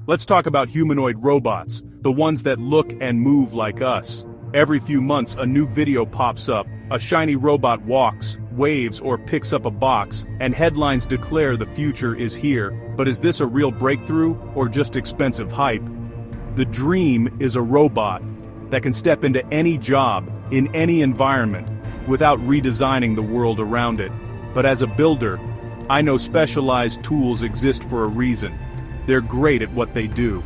Let's talk about humanoid robots, the ones that look and move like us. Every few months a new video pops up, a shiny robot walks, waves or picks up a box, and headlines declare the future is here. But is this a real breakthrough, or just expensive hype? The dream is a robot that can step into any job, in any environment, without redesigning the world around it. But as a builder, I know specialized tools exist for a reason. They're great at what they do.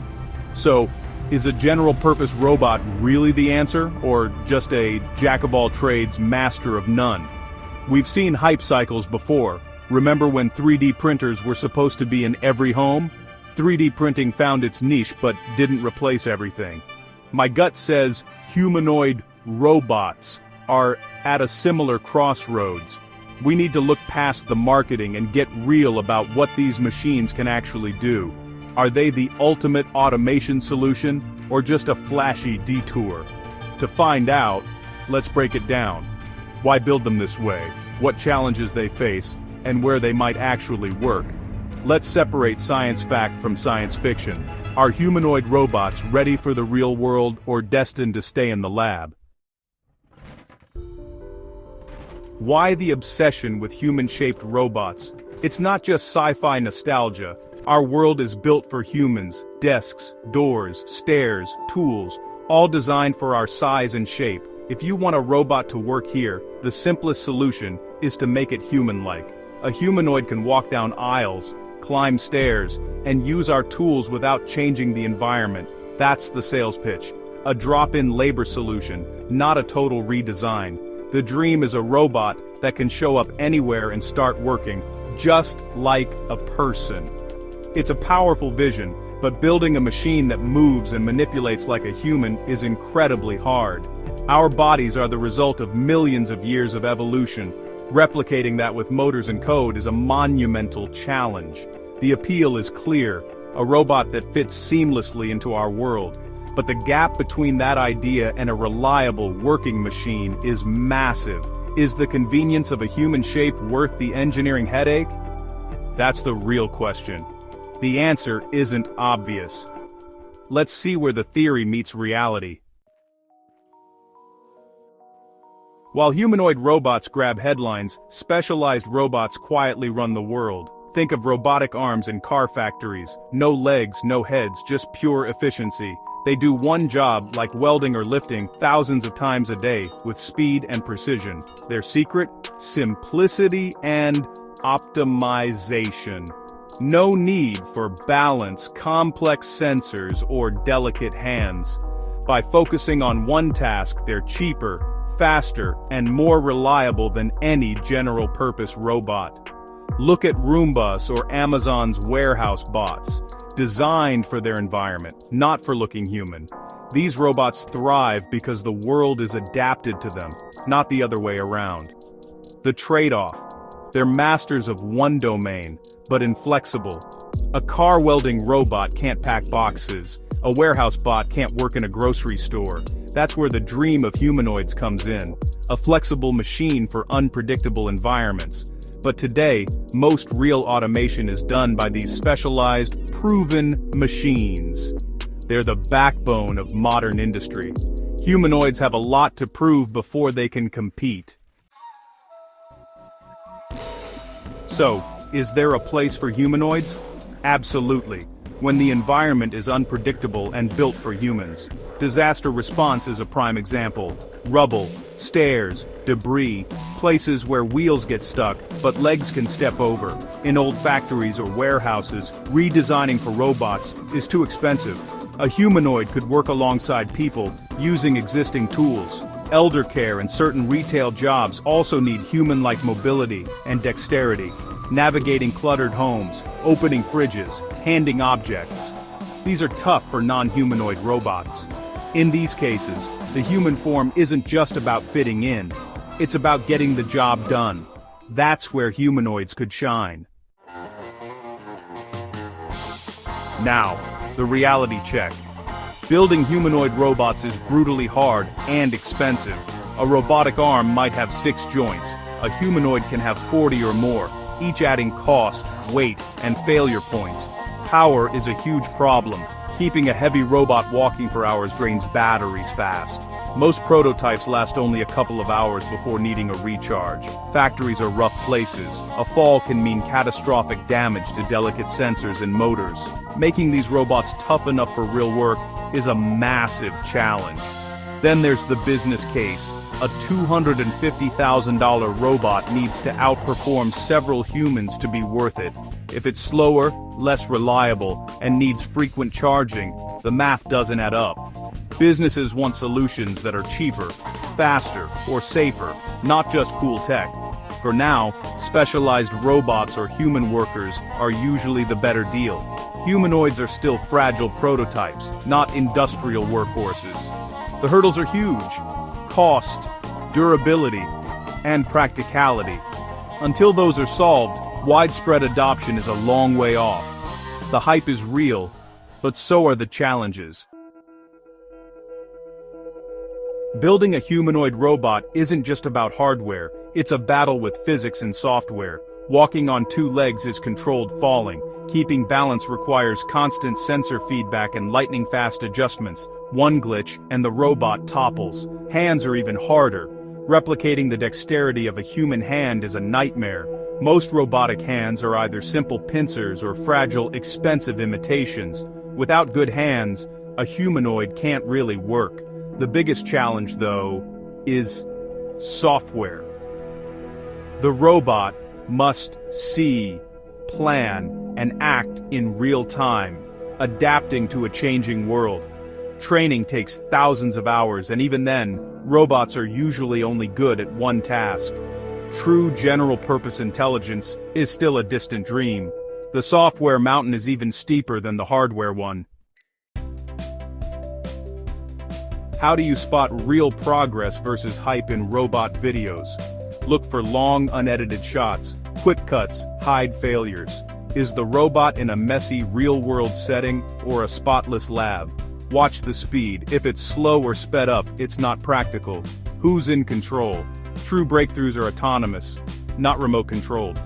So, is a general-purpose robot really the answer, or just a jack-of-all-trades, master of none? We've seen hype cycles before. Remember when 3D printers were supposed to be in every home? 3D printing found its niche but didn't replace everything. My gut says humanoid robots are at a similar crossroads. We need to look past the marketing and get real about what these machines can actually do. Are they the ultimate automation solution, or just a flashy detour? To find out, let's break it down. Why build them this way, what challenges they face, and where they might actually work. Let's separate science fact from science fiction. Are humanoid robots ready for the real world, or destined to stay in the lab? Why the obsession with human-shaped robots? It's not just sci-fi nostalgia. Our world is built for humans, desks, doors, stairs, tools, all designed for our size and shape. If you want a robot to work here, the simplest solution is to make it human-like. A humanoid can walk down aisles, climb stairs, and use our tools without changing the environment. That's the sales pitch. A drop-in labor solution, not a total redesign. The dream is a robot that can show up anywhere and start working, just like a person. It's a powerful vision, but building a machine that moves and manipulates like a human is incredibly hard. Our bodies are the result of millions of years of evolution. Replicating that with motors and code is a monumental challenge. The appeal is clear, a robot that fits seamlessly into our world. But the gap between that idea and a reliable working machine is massive. Is the convenience of a human shape worth the engineering headache? That's the real question. The answer isn't obvious. Let's see where the theory meets reality. While humanoid robots grab headlines, specialized robots quietly run the world. Think of robotic arms in car factories. No legs, no heads, just pure efficiency. They do one job, like welding or lifting, thousands of times a day, with speed and precision. Their secret? Simplicity and optimization. No need for balance, complex sensors, or delicate hands. By focusing on one task, they're cheaper, faster, and more reliable than any general-purpose robot. Look at Roombas or Amazon's warehouse bots, designed for their environment, not for looking human. These robots thrive because the world is adapted to them, not the other way around. The trade-off: they're masters of one domain, but inflexible. A car welding robot can't pack boxes. A warehouse bot can't work in a grocery store. That's where the dream of humanoids comes in. A flexible machine for unpredictable environments. But today, most real automation is done by these specialized, proven machines. They're the backbone of modern industry. Humanoids have a lot to prove before they can compete. So, is there a place for humanoids? Absolutely. When the environment is unpredictable and built for humans. Disaster response is a prime example. Rubble, stairs, debris, places where wheels get stuck, but legs can step over. In old factories or warehouses, redesigning for robots is too expensive. A humanoid could work alongside people, using existing tools. Elder care and certain retail jobs also need human-like mobility and dexterity. Navigating cluttered homes, opening fridges, handing objects. These are tough for non-humanoid robots. In these cases, the human form isn't just about fitting in. It's about getting the job done. That's where humanoids could shine. Now, the reality check. Building humanoid robots is brutally hard and expensive. A robotic arm might have 6 joints. A humanoid can have 40 or more, each adding cost, weight, and failure points. Power is a huge problem. Keeping a heavy robot walking for hours drains batteries fast. Most prototypes last only a couple of hours before needing a recharge. Factories are rough places. A fall can mean catastrophic damage to delicate sensors and motors. Making these robots tough enough for real work is a massive challenge. Then there's the business case. A $250,000 robot needs to outperform several humans to be worth it. If it's slower, less reliable, and needs frequent charging, the math doesn't add up. Businesses want solutions that are cheaper, faster, or safer, not just cool tech. For now, specialized robots or human workers are usually the better deal. Humanoids are still fragile prototypes, not industrial workhorses. The hurdles are huge: cost, durability, and practicality. Until those are solved, widespread adoption is a long way off. The hype is real, but so are the challenges. Building a humanoid robot isn't just about hardware, it's a battle with physics and software. Walking on two legs is controlled falling. Keeping balance requires constant sensor feedback and lightning-fast adjustments. One glitch, and the robot topples. Hands are even harder. Replicating the dexterity of a human hand is a nightmare. Most robotic hands are either simple pincers or fragile, expensive imitations. Without good hands, a humanoid can't really work. The biggest challenge, though, is software. The robot must see, plan, and act in real time, adapting to a changing world. Training takes thousands of hours, and even then, robots are usually only good at one task. True general-purpose intelligence is still a distant dream. The software mountain is even steeper than the hardware one. How do you spot real progress versus hype in robot videos? Look for long, unedited shots. Quick cuts hide failures. Is the robot in a messy, real-world setting or a spotless lab? Watch the speed. If it's slow or sped up, it's not practical. Who's in control? True breakthroughs are autonomous, not remote-controlled.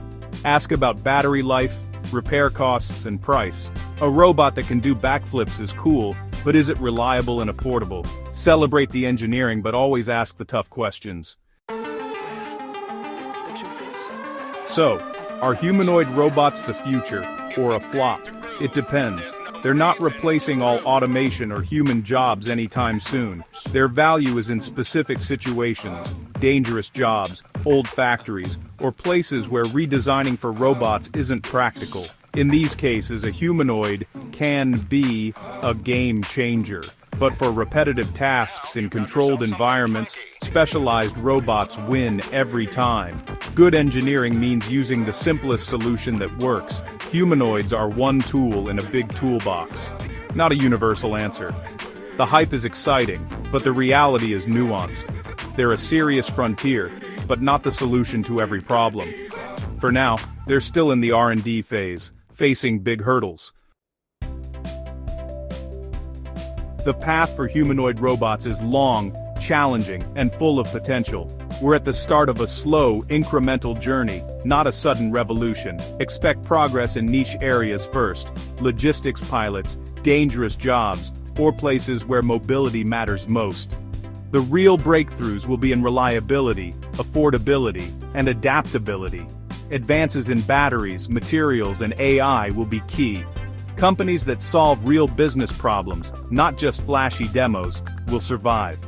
Ask about battery life, repair costs, and price. A robot that can do backflips is cool, but is it reliable and affordable? Celebrate the engineering, but always ask the tough questions. So, are humanoid robots the future, or a flop? It depends. They're not replacing all automation or human jobs anytime soon. Their value is in specific situations, dangerous jobs, old factories, or places where redesigning for robots isn't practical. In these cases, a humanoid can be a game changer. But for repetitive tasks in controlled environments, specialized robots win every time. Good engineering means using the simplest solution that works. Humanoids are one tool in a big toolbox. Not a universal answer. The hype is exciting, but the reality is nuanced. They're a serious frontier, but not the solution to every problem. For now, they're still in the R&D phase, facing big hurdles. The path for humanoid robots is long, challenging, and full of potential. We're at the start of a slow, incremental journey, not a sudden revolution. Expect progress in niche areas first: logistics pilots, dangerous jobs, or places where mobility matters most. The real breakthroughs will be in reliability, affordability, and adaptability. Advances in batteries, materials, and AI will be key. Companies that solve real business problems, not just flashy demos, will survive.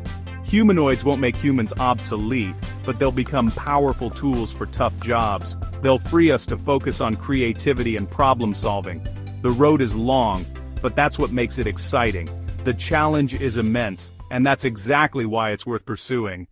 Humanoids won't make humans obsolete, but they'll become powerful tools for tough jobs. They'll free us to focus on creativity and problem solving. The road is long, but that's what makes it exciting. The challenge is immense, and that's exactly why it's worth pursuing.